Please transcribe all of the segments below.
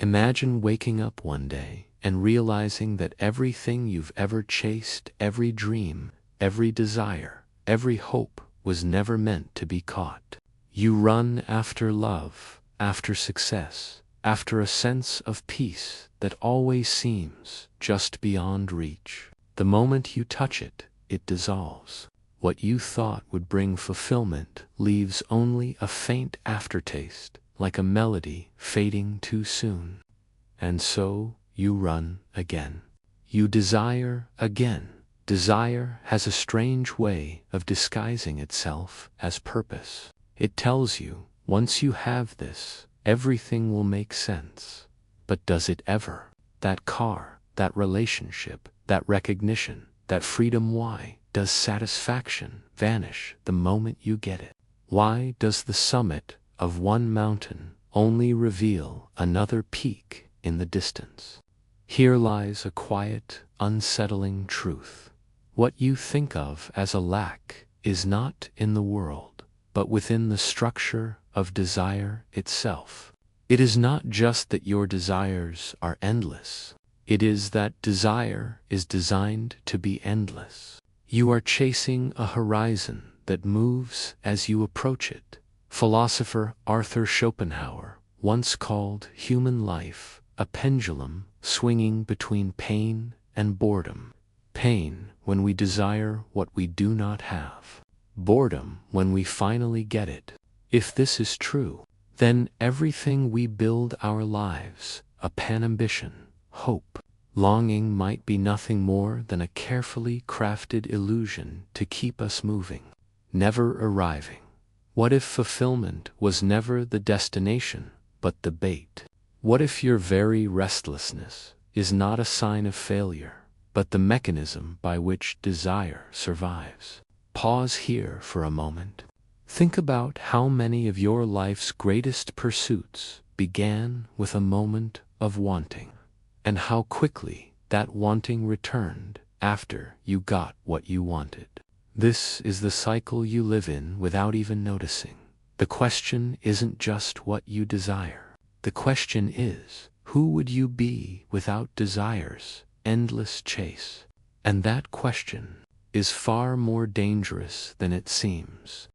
Imagine waking up one day and realizing that everything you've ever chased, every dream, every desire, every hope was never meant to be caught. You run after love, after success, after a sense of peace that always seems just beyond reach. The moment you touch it, it dissolves. What you thought would bring fulfillment leaves only a faint aftertaste, like a melody fading too soon. And so you run again. You desire again. Desire has a strange way of disguising itself as purpose. It tells you, once you have this, everything will make sense. But does it ever? That car, that relationship, that recognition, that freedom, why does satisfaction vanish the moment you get it? Why does the summit of one mountain only reveal another peak in the distance? Here lies a quiet, unsettling truth. What you think of as a lack is not in the world, but within the structure of desire itself. It is not just that your desires are endless. It is that desire is designed to be endless. You are chasing a horizon that moves as you approach it. Philosopher Arthur Schopenhauer once called human life a pendulum swinging between pain and boredom. Pain when we desire what we do not have. Boredom when we finally get it. If this is true, then everything we build our lives upon ambition, hope, longing might be nothing more than a carefully crafted illusion to keep us moving, never arriving. What if fulfillment was never the destination, but the bait? What if your very restlessness is not a sign of failure, but the mechanism by which desire survives? Pause here for a moment. Think about how many of your life's greatest pursuits began with a moment of wanting, and how quickly that wanting returned after you got what you wanted. This is the cycle you live in without even noticing. The question isn't just what you desire. The question is, who would you be without desire's endless chase? And that question is far more dangerous than it seems.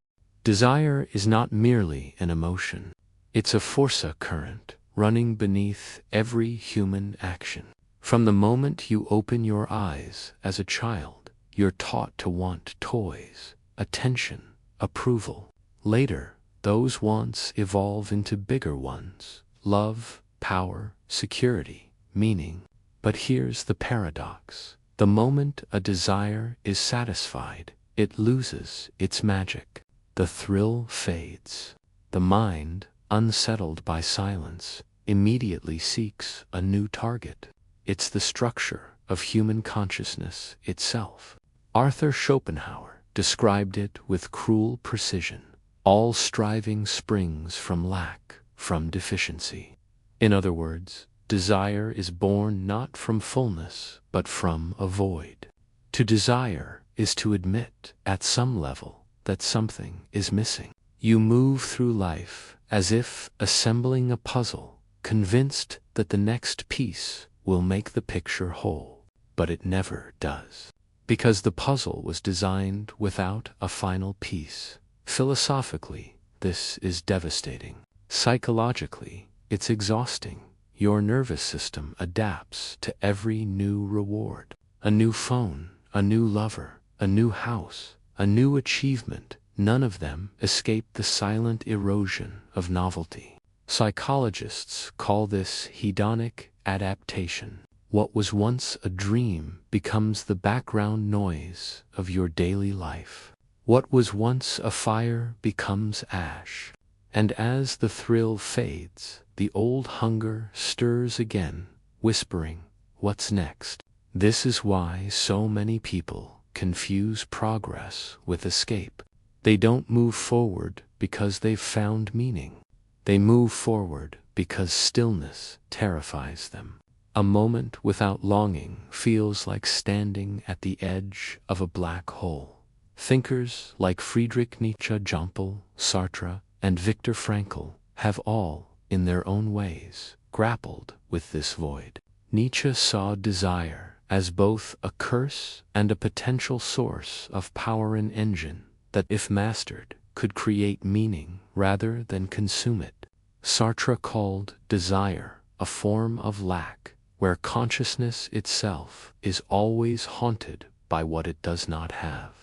Desire is not merely an emotion. It's a force current running beneath every human action. From the moment you open your eyes as a child, you're taught to want toys, attention, approval. Later, those wants evolve into bigger ones: love, power, security, meaning. But here's the paradox. The moment a desire is satisfied, it loses its magic. The thrill fades. The mind, unsettled by silence, immediately seeks a new target. It's the structure of human consciousness itself. Arthur Schopenhauer described it with cruel precision. All striving springs from lack, from deficiency. In other words, desire is born not from fullness, but from a void. To desire is to admit, at some level, that something is missing. You move through life as if assembling a puzzle, convinced that the next piece will make the picture whole. But it never does. Because the puzzle was designed without a final piece. Philosophically, this is devastating. Psychologically, it's exhausting. Your nervous system adapts to every new reward. A new phone, a new lover, a new house, a new achievement. None of them escape the silent erosion of novelty. Psychologists call this hedonic adaptation. What was once a dream becomes the background noise of your daily life. What was once a fire becomes ash. And as the thrill fades, the old hunger stirs again, whispering, "What's next?" This is why so many people confuse progress with escape. They don't move forward because they've found meaning. They move forward because stillness terrifies them. A moment without longing feels like standing at the edge of a black hole. Thinkers like Friedrich Nietzsche, Jean-Paul Sartre, and Viktor Frankl have all, in their own ways, grappled with this void. Nietzsche saw desire as both a curse and a potential source of power and engine that, if mastered, could create meaning rather than consume it. Sartre called desire a form of lack, where consciousness itself is always haunted by what it does not have.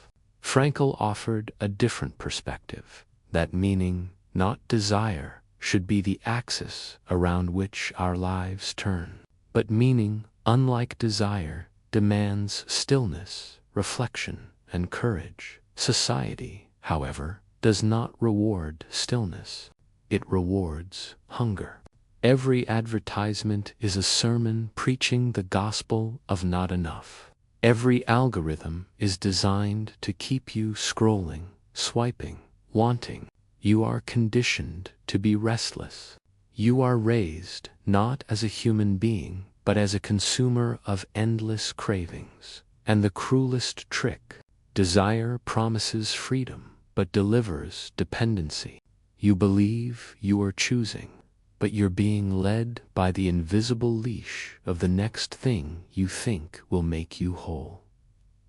Frankl offered a different perspective, that meaning, not desire, should be the axis around which our lives turn. But meaning, unlike desire, demands stillness, reflection, and courage. Society, however, does not reward stillness. It rewards hunger. Every advertisement is a sermon preaching the gospel of not enough. Every algorithm is designed to keep you scrolling, swiping, wanting. You are conditioned to be restless. You are raised not as a human being, but as a consumer of endless cravings. And the cruelest trick, desire promises freedom, but delivers dependency. You believe you are choosing, but you're being led by the invisible leash of the next thing you think will make you whole.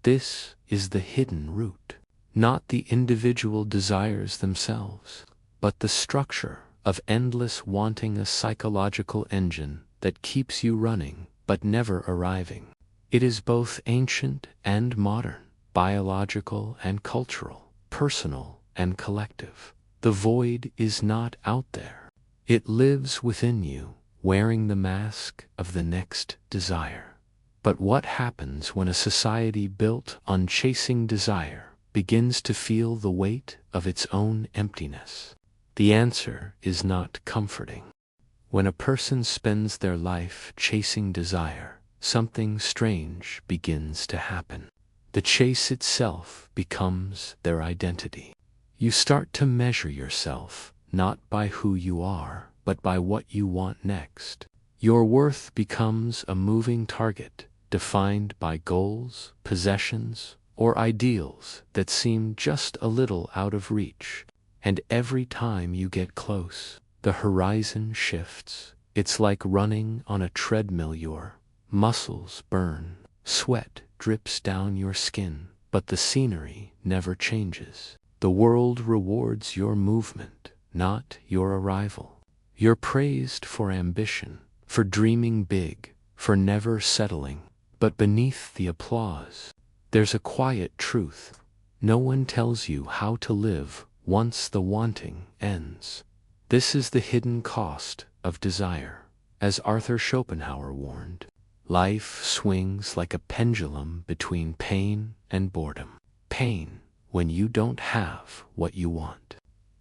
This is the hidden root, not the individual desires themselves, but the structure of endless wanting, a psychological engine that keeps you running but never arriving. It is both ancient and modern, biological and cultural, personal and collective. The void is not out there. It lives within you, wearing the mask of the next desire. But what happens when a society built on chasing desire begins to feel the weight of its own emptiness? The answer is not comforting. When a person spends their life chasing desire, something strange begins to happen. The chase itself becomes their identity. You start to measure yourself not by who you are, but by what you want next. Your worth becomes a moving target, defined by goals, possessions, or ideals that seem just a little out of reach. And every time you get close, the horizon shifts. It's like running on a treadmill. Your muscles burn, sweat drips down your skin, but the scenery never changes. The world rewards your movement, not your arrival. You're praised for ambition, for dreaming big, for never settling. But beneath the applause, there's a quiet truth. No one tells you how to live once the wanting ends. This is the hidden cost of desire. As Arthur Schopenhauer warned, life swings like a pendulum between pain and boredom. Pain when you don't have what you want.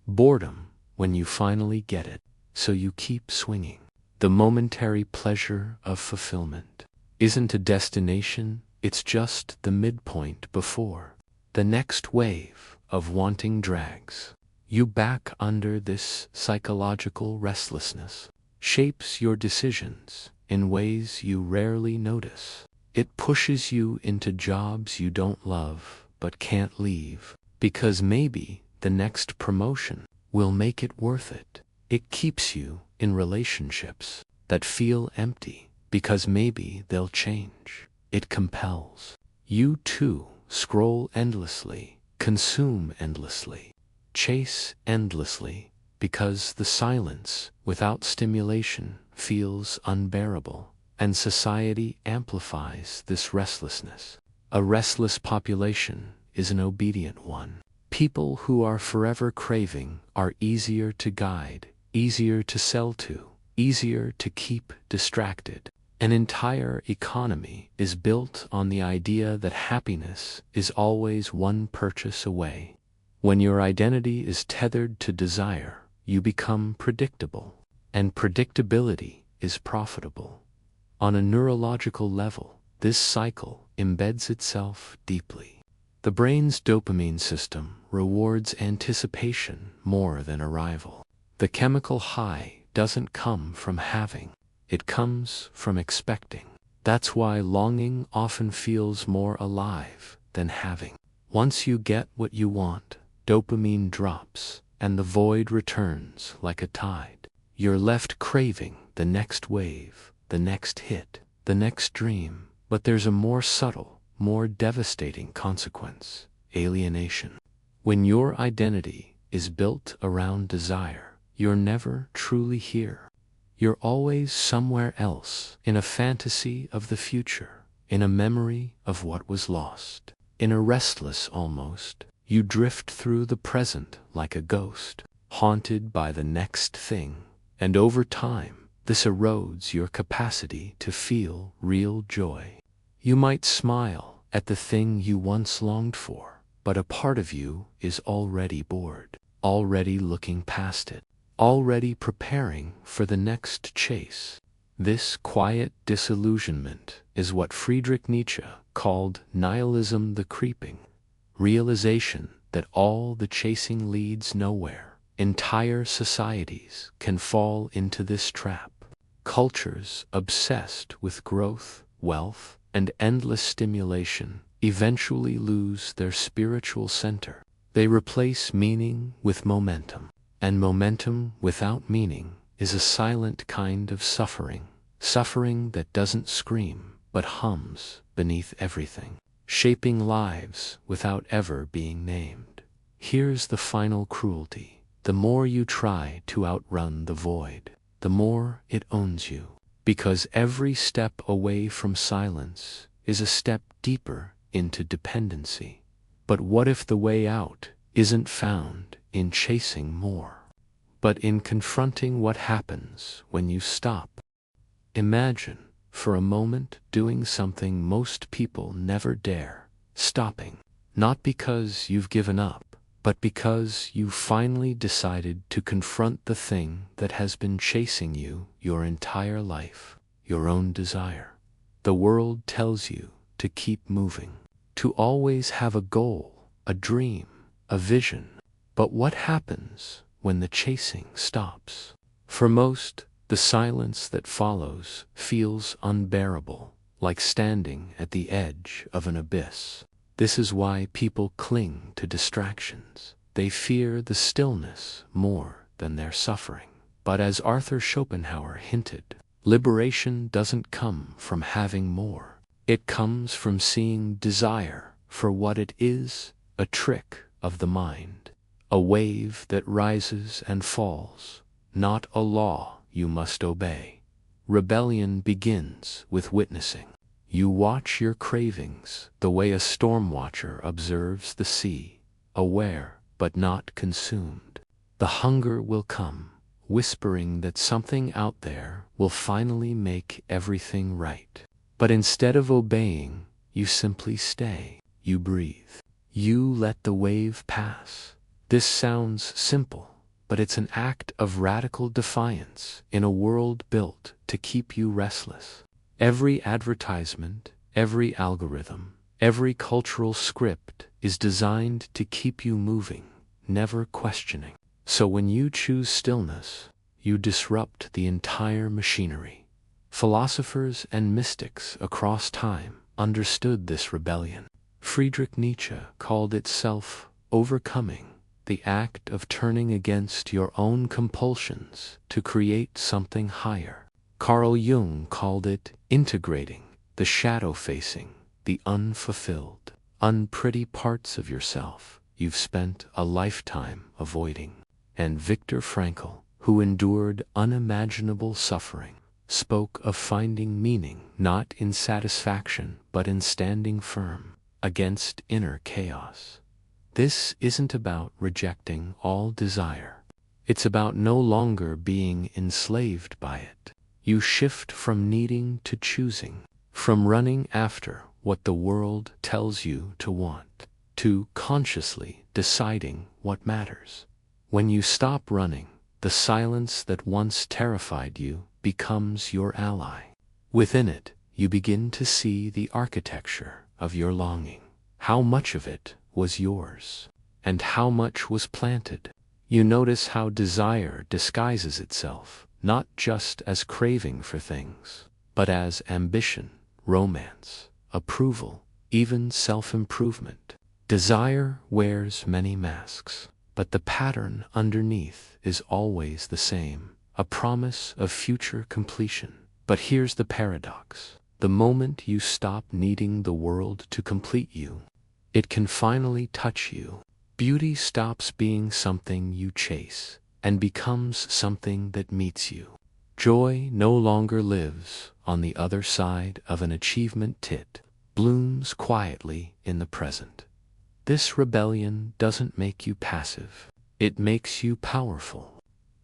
Boredom when you finally get it, so you keep swinging. The momentary pleasure of fulfillment isn't a destination, it's just the midpoint before the next wave of wanting drags you back under. This psychological restlessness shapes your decisions in ways you rarely notice. It pushes you into jobs you don't love but can't leave, because maybe the next promotion will make it worth it. It keeps you in relationships that feel empty, because maybe they'll change. It compels you to scroll endlessly, consume endlessly, chase endlessly, because the silence without stimulation feels unbearable, and society amplifies this restlessness. A restless population is an obedient one. People who are forever craving are easier to guide, easier to sell to, easier to keep distracted. An entire economy is built on the idea that happiness is always one purchase away. When your identity is tethered to desire, you become predictable, and predictability is profitable. On a neurological level, this cycle embeds itself deeply. The brain's dopamine system rewards anticipation more than arrival. The chemical high doesn't come from having, it comes from expecting. That's why longing often feels more alive than having. Once you get what you want, dopamine drops, and the void returns like a tide. You're left craving the next wave, the next hit, the next dream. But there's a more subtle, more devastating consequence: alienation. When your identity is built around desire, you're never truly here. You're always somewhere else, in a fantasy of the future, in a memory of what was lost. In a restless almost, you drift through the present like a ghost, haunted by the next thing. And over time, this erodes your capacity to feel real joy. You might smile at the thing you once longed for, but a part of you is already bored, already looking past it, already preparing for the next chase. This quiet disillusionment is what Friedrich Nietzsche called nihilism the creeping, realization that all the chasing leads nowhere. Entire societies can fall into this trap. Cultures obsessed with growth, wealth, and endless stimulation eventually lose their spiritual center. They replace meaning with momentum, and momentum without meaning is a silent kind of suffering, suffering that doesn't scream but hums beneath everything, shaping lives without ever being named. Here's the final cruelty. The more you try to outrun the void, the more it owns you, because every step away from silence is a step deeper into dependency. But what if the way out isn't found in chasing more, but in confronting what happens when you stop? Imagine, for a moment, doing something most people never dare, stopping, not because you've given up, but because you finally decided to confront the thing that has been chasing you your entire life, your own desire. The world tells you to keep moving, to always have a goal, a dream, a vision. But what happens when the chasing stops? For most, the silence that follows feels unbearable, like standing at the edge of an abyss. This is why people cling to distractions. They fear the stillness more than their suffering. But as Arthur Schopenhauer hinted, liberation doesn't come from having more. It comes from seeing desire for what it is, a trick of the mind, a wave that rises and falls, not a law you must obey. Rebellion begins with witnessing. You watch your cravings the way a storm watcher observes the sea, aware but not consumed. The hunger will come, whispering that something out there will finally make everything right. But instead of obeying, you simply stay. You breathe. You let the wave pass. This sounds simple, but it's an act of radical defiance in a world built to keep you restless. Every advertisement, every algorithm, every cultural script is designed to keep you moving, never questioning. So when you choose stillness, you disrupt the entire machinery. Philosophers and mystics across time understood this rebellion. Friedrich Nietzsche called it self-overcoming, the act of turning against your own compulsions to create something higher. Carl Jung called it integrating, the shadow-facing, the unfulfilled, unpretty parts of yourself you've spent a lifetime avoiding. And Viktor Frankl, who endured unimaginable suffering, spoke of finding meaning not in satisfaction but in standing firm against inner chaos. This isn't about rejecting all desire. It's about no longer being enslaved by it. You shift from needing to choosing, from running after what the world tells you to want, to consciously deciding what matters. When you stop running, the silence that once terrified you becomes your ally. Within it, you begin to see the architecture of your longing. How much of it was yours, and how much was planted. You notice how desire disguises itself, not just as craving for things, but as ambition, romance, approval, even self-improvement. Desire wears many masks, but the pattern underneath is always the same: a promise of future completion. But here's the paradox. The moment you stop needing the world to complete you, it can finally touch you. Beauty stops being something you chase and becomes something that meets you. Joy no longer lives on the other side of an achievement. It blooms quietly in the present. This rebellion doesn't make you passive. It makes you powerful.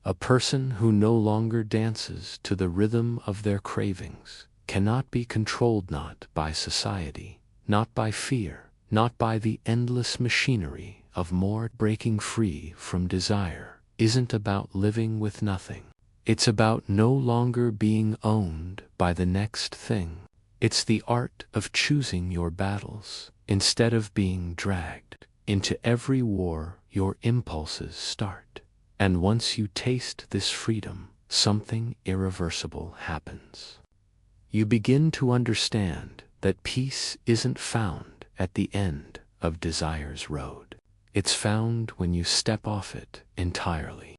A person who no longer dances to the rhythm of their cravings cannot be controlled, not by society, not by fear, not by the endless machinery of more. Breaking free from desire isn't about living with nothing. It's about no longer being owned by the next thing. It's the art of choosing your battles instead of being dragged into every war your impulses start. And once you taste this freedom, something irreversible happens. You begin to understand that peace isn't found at the end of desire's road. It's found when you step off it entirely.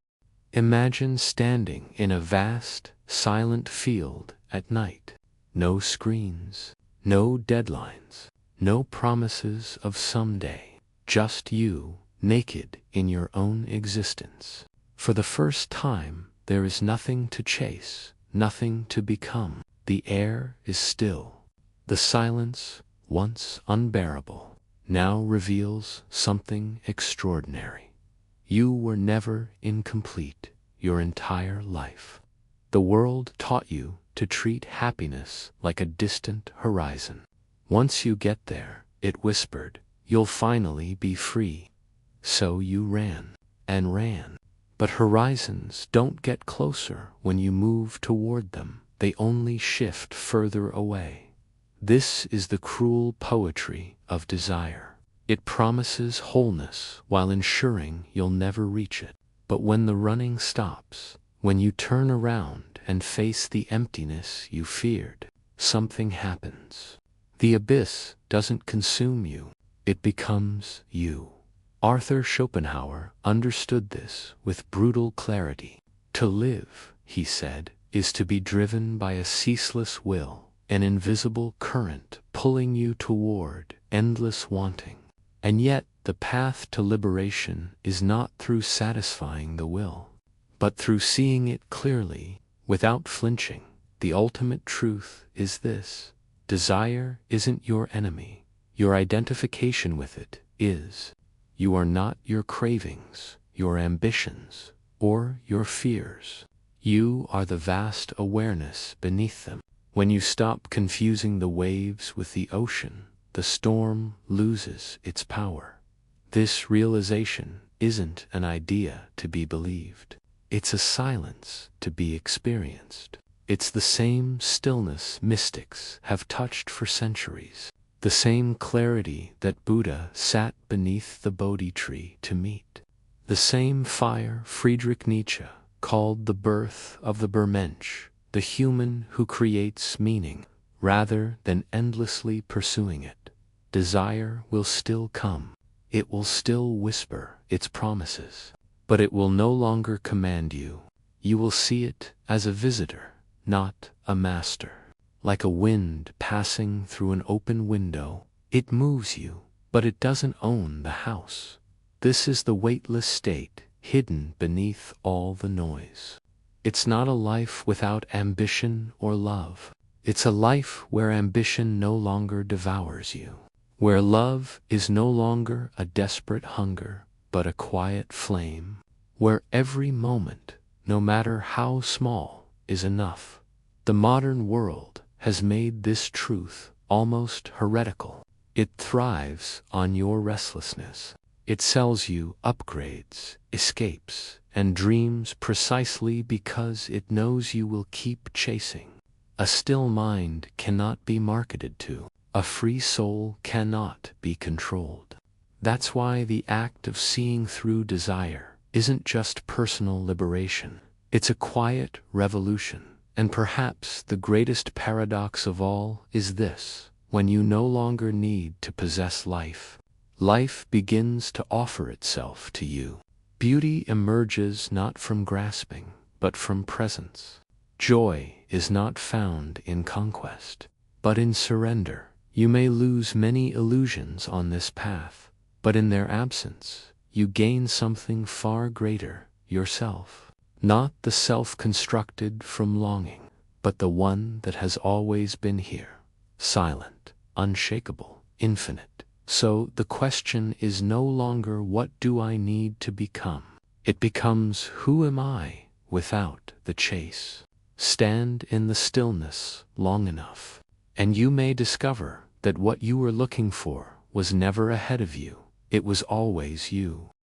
Imagine standing in a vast, silent field at night. No screens, no deadlines, no promises of someday. Just you, naked in your own existence. For the first time, there is nothing to chase, nothing to become. The air is still. The silence, once unbearable, now reveals something extraordinary. You were never incomplete your entire life. The world taught you to treat happiness like a distant horizon. Once you get there, it whispered, you'll finally be free. So you ran and ran. But horizons don't get closer when you move toward them. They only shift further away. This is the cruel poetry of desire. It promises wholeness while ensuring you'll never reach it. But when the running stops, when you turn around and face the emptiness you feared, something happens. The abyss doesn't consume you, it becomes you. Arthur Schopenhauer understood this with brutal clarity. To live, he said, is to be driven by a ceaseless will, an invisible current pulling you toward endless wanting. And yet, the path to liberation is not through satisfying the will, but through seeing it clearly, without flinching. The ultimate truth is this: desire isn't your enemy. Your identification with it is. You are not your cravings, your ambitions, or your fears. You are the vast awareness beneath them. When you stop confusing the waves with the ocean, the storm loses its power. This realization isn't an idea to be believed. It's a silence to be experienced. It's the same stillness mystics have touched for centuries. The same clarity that Buddha sat beneath the Bodhi tree to meet. The same fire Friedrich Nietzsche called the birth of the Bermensch, the human who creates meaning rather than endlessly pursuing it. Desire will still come. It will still whisper its promises. But it will no longer command you. You will see it as a visitor, not a master. Like a wind passing through an open window, it moves you, but it doesn't own the house. This is the weightless state, hidden beneath all the noise. It's not a life without ambition or love. It's a life where ambition no longer devours you, where love is no longer a desperate hunger, but a quiet flame, where every moment, no matter how small, is enough. The modern world has made this truth almost heretical. It thrives on your restlessness. It sells you upgrades, escapes, and dreams precisely because it knows you will keep chasing. A still mind cannot be marketed to. A free soul cannot be controlled. That's why the act of seeing through desire isn't just personal liberation. It's a quiet revolution. And perhaps the greatest paradox of all is this: when you no longer need to possess life, life begins to offer itself to you. Beauty emerges not from grasping, but from presence. Joy is not found in conquest, but in surrender. You may lose many illusions on this path, but in their absence, you gain something far greater, yourself. Not the self constructed from longing, but the one that has always been here, silent, unshakable, infinite. So the question is no longer what do I need to become? It becomes who am I without the chase? Stand in the stillness long enough, and you may discover that what you were looking for was never ahead of you. It was always you.